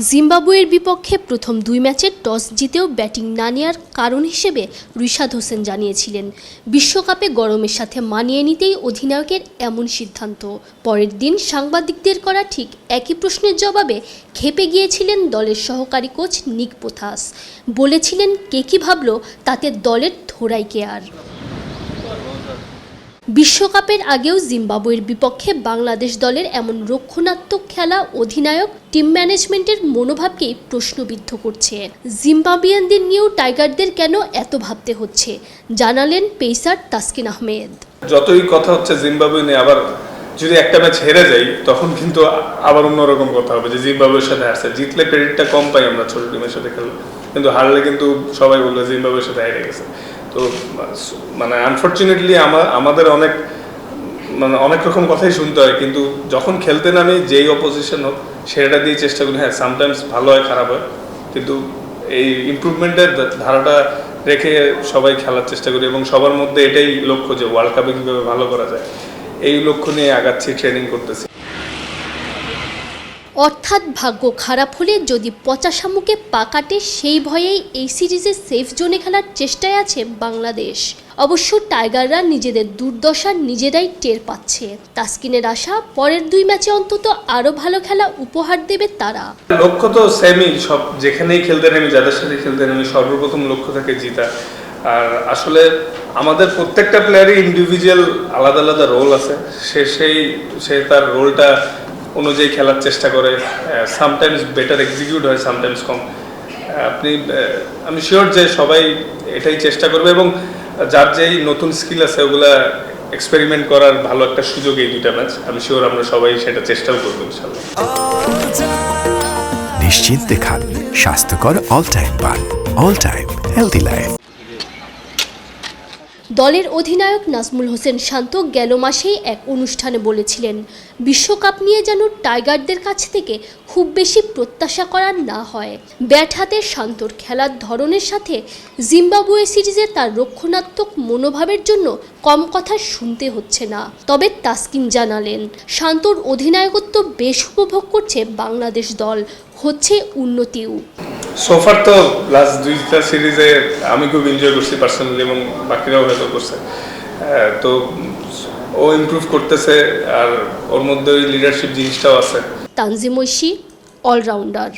জিম্বাবুয়ের বিপক্ষে প্রথম দুই ম্যাচে টস জিতেও ব্যাটিং না নেওয়ার কারণ হিসেবে রিশাদ হোসেন জানিয়েছিলেন, বিশ্বকাপে গরমের সাথে মানিয়ে নিতেই অধিনায়কের এমন সিদ্ধান্ত। পরের দিন সাংবাদিকদের করা ঠিক একই প্রশ্নের জবাবে ক্ষেপে গিয়েছিলেন দলের সহকারী কোচ নিক পোথাস। বলেছিলেন, কে কী ভাবল তাতে দলের ধোড়াই কে আর। বিশ্বকাপের আগেও জিম্বাবুয়ের বিপক্ষে বাংলাদেশ দলের এমন রক্ষণাত্মক খেলা অধিনায়ক টিম ম্যানেজমেন্টের মনোভাবকেই প্রশ্নবিদ্ধ করছে। জিম্বাবুয়ানদের নিয়েও টাইগারদের কেন এত ভাবতে হচ্ছে, জানালেন পেসার তাসকিন আহমেদ। যতই কথা হচ্ছে জিম্বাবুয়ে নিয়ে, আবার যদি একটা ম্যাচ হেরে যাই তখন কিন্তু আবার অন্যরকম কথা হবে যে জিম্বাবুয়ের সাথে হারছে। জিতলে ক্রেডিটটা কম পাই আমরা ছোট টিমের সাথে খেললে, কিন্তু হারলে কিন্তু সবাই বলবে জিম্বাবুয়ের সাথে হেরে গেছে। তো মানে আনফর্চুনেটলি আমাদের অনেক রকম কথাই শুনতে হয়, কিন্তু যখন খেলতে নামি যেই অপোজিশন হোক সেটা দিয়ে চেষ্টা করি। হ্যাঁ, সামটাইমস ভালো হয়, খারাপ হয়, কিন্তু এই ইমপ্রুভমেন্টের ধারাটা রেখে সবাই খেলার চেষ্টা করি এবং সবার মধ্যে এটাই লক্ষ্য যে ওয়ার্ল্ড কাপে কীভাবে ভালো করা যায়, এই লক্ষ্য নিয়ে আগাচ্ছি, ট্রেনিং করতেছি। অর্থাৎ ভাগ্য খারাপ হলে যদি পচা শামুকে পা কাটে, সেই ভয়েই এই সিরিজে সেফ জোনে খেলার চেষ্টায় আছে বাংলাদেশ। অবশ্য টাইগাররা নিজেদের দুর্দশা নিজেরাই টের পাচ্ছে। তাসকিনের আশা, পরের দুই ম্যাচে অন্তত আরও ভালো খেলা উপহার দেবে তারা। লক্ষ্য তো সেমই, সব যেখানেই খেলতে নেমি, যাদের সাথে খেলতে নেমি, সর্বপ্রথম লক্ষ্য থাকে জিতা। আর আসলে আমাদের প্রত্যেকটা প্লেয়ারই ইন্ডিভিজুয়াল আলাদা আলাদা রোল আছে, সে তার রোলটা অনুযায়ী খেলার চেষ্টা করে। সামটাইমস বেটার এক্সিকিউট হয়, সামটাইমস কম। আমি শিওর যে সবাই এটাই চেষ্টা করবে এবং যার যেই নতুন স্কিল আছে ওগুলা এক্সপেরিমেন্ট করার ভালো একটা সুযোগ এই দুইটা ম্যাচ। আমি শিওর আমরা সবাই সেটা চেষ্টাও করবো ইনশাআল্লাহ। নিশ্চিন্তে খান স্বাস্থ্যকর অল টাইম পান, অল টাইম হেলদি লাইফ। দলের অধিনায়ক নাজমুল হোসেন শান্ত গেল মাসেই এক অনুষ্ঠানে বলেছিলেন, বিশ্বকাপ নিয়ে যেন টাইগারদের কাছ থেকে খুব বেশি প্রত্যাশা করা না হয়। ব্যাট হাতে শান্তর খেলার ধরনের সাথে জিম্বাবুয়ে সিরিজে তার রক্ষণাত্মক মনোভাবের জন্য কম কথা শুনতে হচ্ছে না। তবে তাসকিন জানালেন, শান্তর অধিনায়কত্ব বেশ উপভোগ করছে বাংলাদেশ দল, হচ্ছে উন্নতিও। সোফার তো লাস্ট দুইটা সিরিজে আমি খুব এনজয় করছি পার্সোনালি এবং বাকিরাও হয়তো করছে। তো ও ইমপ্রুভ করতেছে, আর ওর মধ্যে ওই লিডারশিপ জিনিসটাও আছে। তানজিম ঐশী, অলরাউন্ডার।